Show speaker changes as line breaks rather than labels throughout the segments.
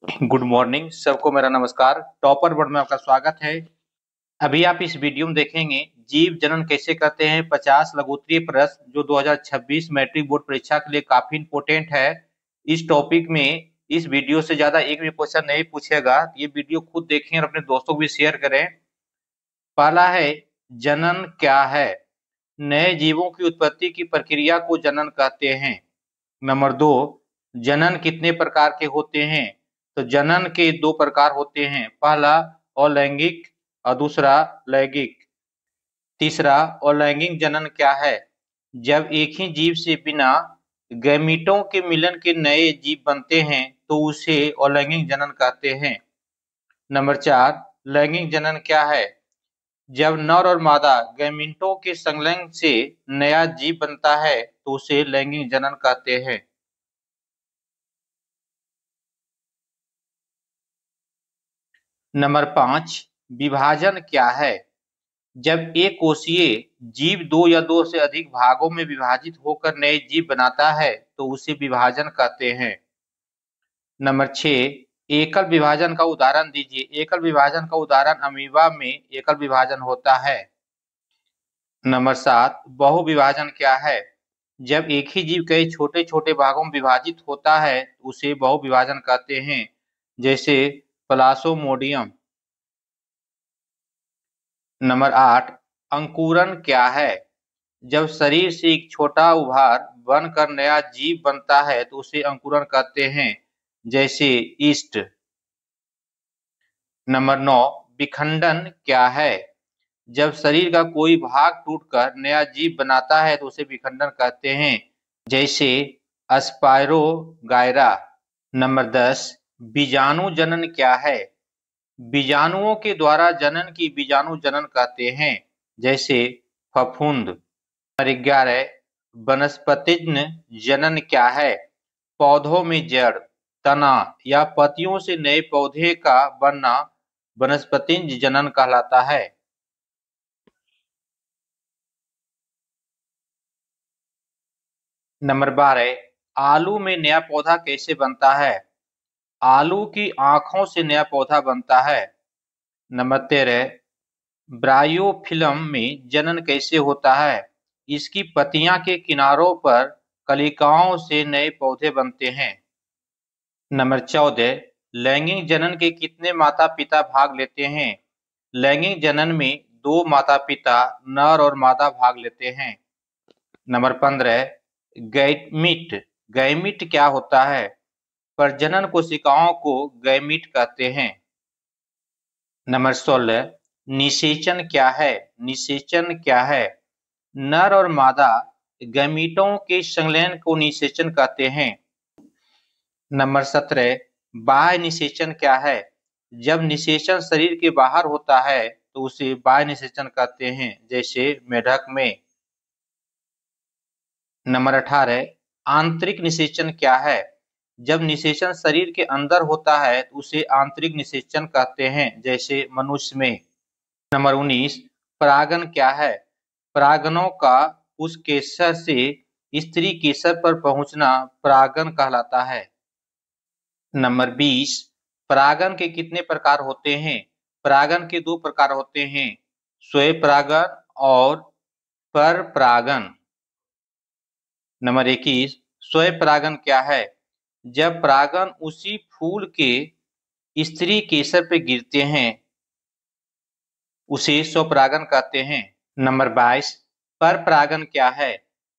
Good morning सबको, मेरा नमस्कार। टॉपर वर्ड में आपका स्वागत है। अभी आप इस वीडियो में देखेंगे जीव जनन कैसे करते हैं। 50 लघुत्तरीय प्रश्न जो 2026 मैट्रिक बोर्ड परीक्षा के लिए काफी इंपोर्टेंट है। इस टॉपिक में इस वीडियो से ज्यादा एक भी क्वेश्चन नहीं पूछेगा। ये वीडियो खुद देखें और अपने दोस्तों को भी शेयर करें। पहला है, जनन क्या है। नए जीवों की उत्पत्ति की प्रक्रिया को जनन कहते हैं। नंबर 2, जनन कितने प्रकार के होते हैं। तो जनन के 2 प्रकार होते हैं, पहला अलैंगिक और दूसरा लैंगिक। तीसरा, अलैंगिक जनन क्या है। जब एक ही जीव से बिना गैमीटों के मिलन के नए जीव बनते हैं तो उसे अलैंगिक जनन कहते हैं। नंबर 4, लैंगिक जनन क्या है। जब नर और मादा गैमीटों के संलयन से नया जीव बनता है तो उसे लैंगिक जनन कहते हैं। नंबर 5, विभाजन क्या है। जब एक कोषीय जीव 2 या 2 से अधिक भागों में विभाजित होकर नए जीव बनाता है तो उसे विभाजन कहते हैं। नंबर 6, एकल विभाजन का उदाहरण दीजिए। एकल विभाजन का उदाहरण अमीबा में एकल विभाजन होता है। नंबर 7, बहुविभाजन क्या है। जब एक ही जीव कई छोटे छोटे भागों में विभाजित होता है तो उसे बहुविभाजन कहते हैं, जैसे प्लाज्मोडियम। नंबर 8, अंकुरण क्या है। जब शरीर से एक छोटा उभार बनकर नया जीव बनता है तो उसे अंकुरण कहते हैं, जैसे ईस्ट। नंबर 9, विखंडन क्या है। जब शरीर का कोई भाग टूटकर नया जीव बनाता है तो उसे विखंडन कहते हैं, जैसे स्पाइरोगायरा। नंबर 10, बीजाणु जनन क्या है। बीजाणुओं के द्वारा जनन की बीजाणु जनन कहते हैं, जैसे फफूंद। नंबर 11, वनस्पतिज जनन क्या है। पौधों में जड़, तना या पत्तियों से नए पौधे का बनना वनस्पतिज जनन कहलाता है। नंबर 12, आलू में नया पौधा कैसे बनता है। आलू की आंखों से नया पौधा बनता है। नंबर 13, ब्रायोफिल्म में जनन कैसे होता है। इसकी पत्तियां के किनारों पर कलिकाओं से नए पौधे बनते हैं। नंबर 14, लैंगिक जनन के कितने माता पिता भाग लेते हैं। लैंगिक जनन में 2 माता पिता नर और मादा भाग लेते हैं। Number 15, gamete. गैमीट क्या होता है। प्रजनन कोशिकाओं को गैमीट कहते हैं। नंबर 16, निषेचन क्या है। निषेचन क्या है। नर और मादा गैमीटों के संलयन को निषेचन कहते हैं। नंबर 17, बाह्य निषेचन क्या है। जब निषेचन शरीर के बाहर होता है तो उसे बाह्य निषेचन कहते हैं, जैसे मेढक में। नंबर 18, आंतरिक निषेचन क्या है। जब निषेचन शरीर के अंदर होता है तो उसे आंतरिक निषेचन कहते हैं, जैसे मनुष्य में। नंबर 19, परागन क्या है। परागनों का उस केसर से स्त्री केसर पर पहुंचना परागन कहलाता है। नंबर 20, परागन के कितने प्रकार होते हैं। परागन के 2 प्रकार होते हैं, स्वयं परागन और पर परागन। नंबर 21, स्वयं परागन क्या है। जब परागन उसी फूल के स्त्री केसर पे गिरते हैं उसे स्वपरागन कहते हैं। नंबर 22, पर परागन क्या है।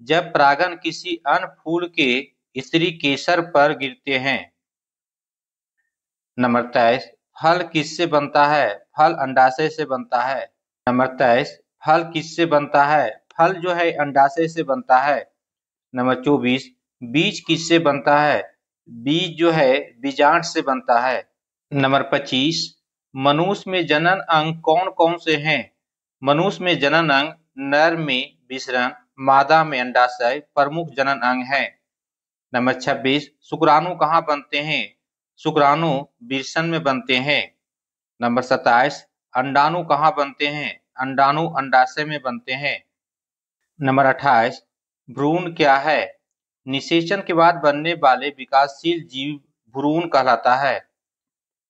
जब परागन किसी अन्य फूल के स्त्री केसर पर गिरते हैं। नंबर 23, फल किससे बनता है। फल अंडाशय से बनता है। नंबर 23, फल किससे बनता है। फल जो है अंडाशय से बनता है। नंबर 24, बीज किससे बनता है। बीज जो है बीजांड से बनता है। नंबर 25, मनुष्य में जनन अंग कौन कौन से हैं। मनुष्य में जनन अंग नर में विसरण, मादा में अंडाशय प्रमुख जनन अंग है। नंबर 26, शुक्राणु कहाँ बनते हैं। शुक्राणु वृषण में बनते हैं। नंबर 27, अंडाणु कहाँ बनते हैं। अंडाणु अंडाशय में बनते हैं। नंबर 28, भ्रूण क्या है। निषेचन के बाद बनने वाले विकासशील जीव भ्रूण कहलाता है।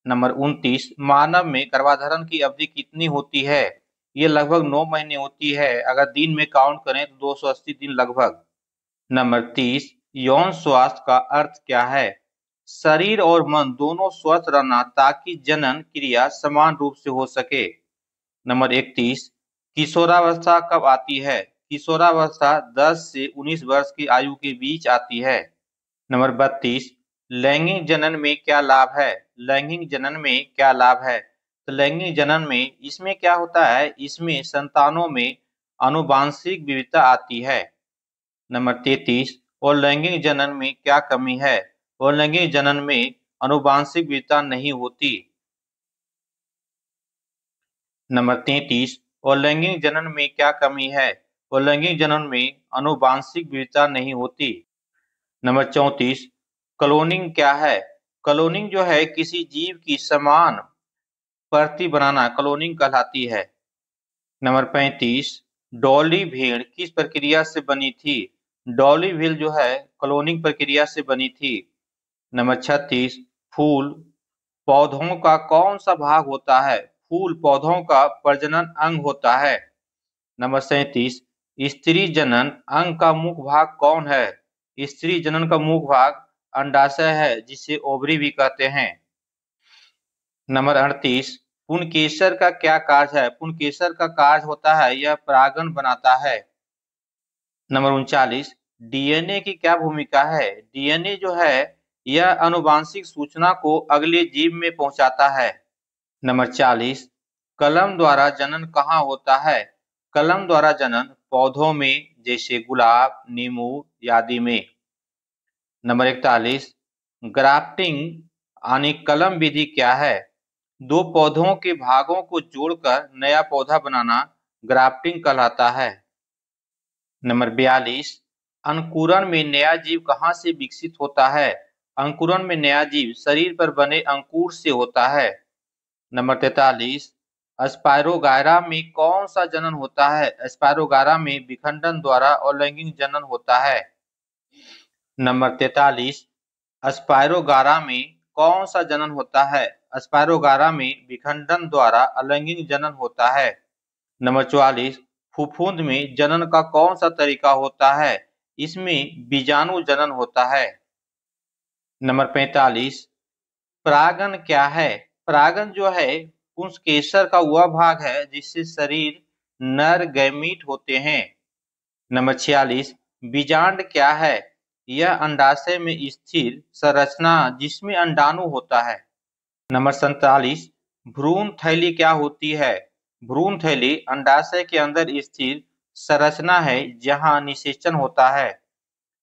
नंबर 29, मानव में गर्भाधारण की अवधि कितनी होती है? ये लगभग 9 महीने होती है। अगर दिन में काउंट करें तो 280 दिन लगभग। नंबर 30, यौन स्वास्थ्य का अर्थ क्या है? शरीर और मन दोनों स्वस्थ रहना ताकि जनन क्रिया समान रूप से हो सके। नंबर 31, किशोरावस्था कब आती है? किशोरावस्था 10 से 19 वर्ष की आयु के बीच आती है। नंबर 32, लैंगिक जनन में क्या लाभ है? लैंगिक जनन में क्या लाभ है? तो लैंगिक जनन में इसमें क्या होता है, इसमें संतानों में आनुवांशिक विविधता आती है। नंबर 33, और लैंगिक जनन में क्या कमी है? और लैंगिक जनन में आनुवांशिक विविधता नहीं होती। नंबर 33, और लैंगिक जनन में क्या कमी है? और लैंगिक जनन में आनुवांशिक विविधता नहीं होती। नंबर 34, क्लोनिंग क्या है? क्लोनिंग जो है किसी जीव की समान प्रति बनाना क्लोनिंग कहलाती है। नंबर 35, डॉली भेड़ किस प्रक्रिया से बनी थी? डॉली भेड़ जो है क्लोनिंग प्रक्रिया से बनी थी। नंबर 36, फूल पौधों का कौन सा भाग होता है? फूल पौधों का प्रजनन अंग होता है। नंबर 37, स्त्री जनन अंग का मुख्य भाग कौन है? स्त्री जनन का मुख्य भाग अंडाशय है, जिसे ओवरी भी कहते हैं। नंबर 38, पुंकेसर का क्या कार्य है? पुंकेसर का कार्य होता है यह परागण बनाता है। नंबर 39, डीएनए की क्या भूमिका है? डीएनए जो है यह आनुवांशिक सूचना को अगले जीव में पहुंचाता है। नंबर 40, कलम द्वारा जनन कहाँ होता है? कलम द्वारा जनन पौधों में, जैसे गुलाब, नींबू आदि में। नंबर 41, ग्राफ्टिंग यानी कलम विधि क्या है? दो पौधों के भागों को जोड़कर नया पौधा बनाना ग्राफ्टिंग कहलाता है। नंबर 42, अंकुरण में नया जीव कहाँ से विकसित होता है? अंकुरण में नया जीव शरीर पर बने अंकुर से होता है। नंबर 43, स्पायरोगायरा में कौन सा जनन होता है? स्पायरोगायरा में विखंडन द्वारा और लैंगिक जनन होता है। नंबर 43, स्पायरोगायरा में कौन सा जनन होता है? स्पायरोगायरा में विखंडन द्वारा अलैंगिक जनन होता है। नंबर 44, फफूंद में जनन का कौन सा तरीका होता है? इसमें बीजाणु जनन होता है। नंबर 45, परागन क्या है? परागन जो है पुंकेसर का वह भाग है जिससे शरीर नर गैमीट होते हैं। नंबर 46, बीजांड क्या है? यह अंडाशय में स्थिर संरचना जिसमें अंडाणु होता है। नंबर 47, भ्रूण थैली क्या होती है? भ्रूण थैली अंडाशय के अंदर स्थिर संरचना है जहां निषेचन होता है।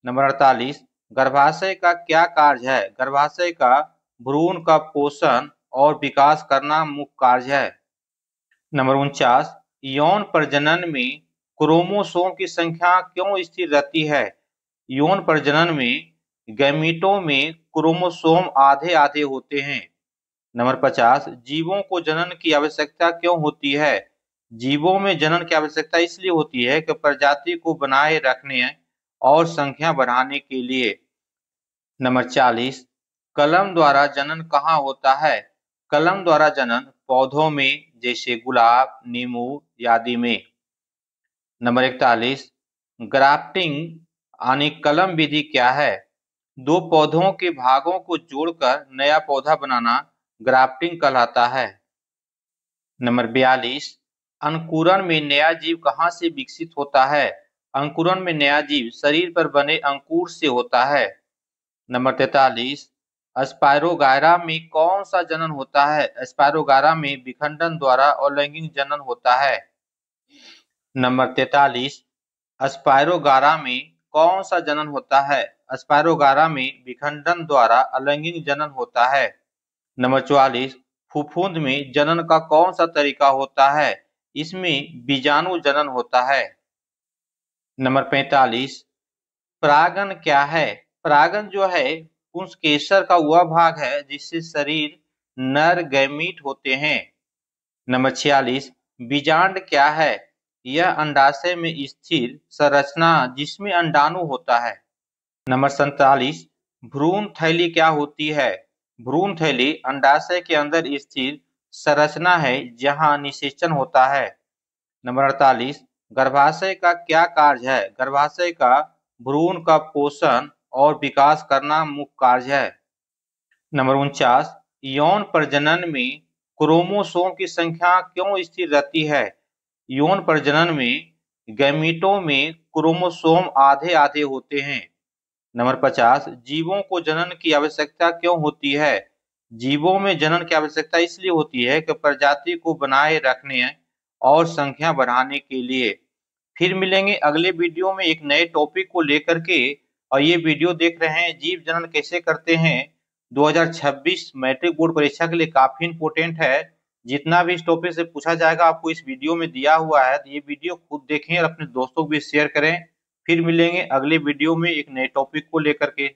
नंबर 48, गर्भाशय का क्या कार्य है? गर्भाशय का भ्रूण का पोषण और विकास करना मुख्य कार्य है। नंबर 49, यौन प्रजनन में क्रोमोसोम की संख्या क्यों स्थिर रहती है? यौन प्रजनन में गैमीटों में क्रोमोसोम आधे आधे होते हैं। नंबर 50, जीवों को जनन की आवश्यकता क्यों होती है? जीवों में जनन की आवश्यकता इसलिए होती है कि प्रजाति को बनाए रखने और संख्या बढ़ाने के लिए। नंबर 40, कलम द्वारा जनन कहाँ होता है? कलम द्वारा जनन पौधों में, जैसे गुलाब, नींबू आदि में। नंबर 41, ग्राफ्टिंग यानी कलम विधि क्या है? दो पौधों के भागों को जोड़कर नया पौधा बनाना ग्राफ्टिंग कहलाता है। नंबर 42, अंकुरण में नया जीव कहाँ से विकसित होता है? अंकुरण में नया जीव शरीर पर बने अंकुर से होता है। नंबर 43, स्पायरोगायरा में कौन सा जनन होता है? स्पायरोगायरा में विखंडन द्वारा और लैंगिक जनन होता है। नंबर 43, स्पायरोगायरा में कौन सा जनन होता है? स्पायरोगायरा में विखंडन द्वारा अलैंगिक जनन होता है। नंबर 44, फफूंद में जनन का कौन सा तरीका होता है? इसमें बीजाणु जनन होता है। नंबर 45, परागन क्या है? परागन जो है पुंकेसर का वह भाग है जिससे शरीर नर गैमीट होते हैं। नंबर 46, बीजांड क्या है? यह अंडाशय में स्थिर संरचना जिसमें अंडाणु होता है। नंबर 47, भ्रूण थैली क्या होती है? भ्रूण थैली अंडाशय के अंदर स्थित संरचना है जहां निषेचन होता है। नंबर 48, गर्भाशय का क्या कार्य है? गर्भाशय का भ्रूण का पोषण और विकास करना मुख्य कार्य है। नंबर 49, यौन प्रजनन में क्रोमोसोम की संख्या क्यों स्थिर रहती है? यौन प्रजनन में गैमीटों में क्रोमोसोम आधे आधे होते हैं। नंबर 50, जीवों को जनन की आवश्यकता क्यों होती है? जीवों में जनन की आवश्यकता इसलिए होती है कि प्रजाति को बनाए रखने और संख्या बढ़ाने के लिए। फिर मिलेंगे अगले वीडियो में एक नए टॉपिक को लेकर के। और ये वीडियो देख रहे हैं जीव जनन कैसे करते हैं, 2026 मैट्रिक बोर्ड परीक्षा के लिए काफी इंपोर्टेंट है। जितना भी इस टॉपिक से पूछा जाएगा आपको इस वीडियो में दिया हुआ है, तो ये वीडियो खुद देखें और अपने दोस्तों को भी शेयर करें। फिर मिलेंगे अगले वीडियो में एक नए टॉपिक को लेकर के।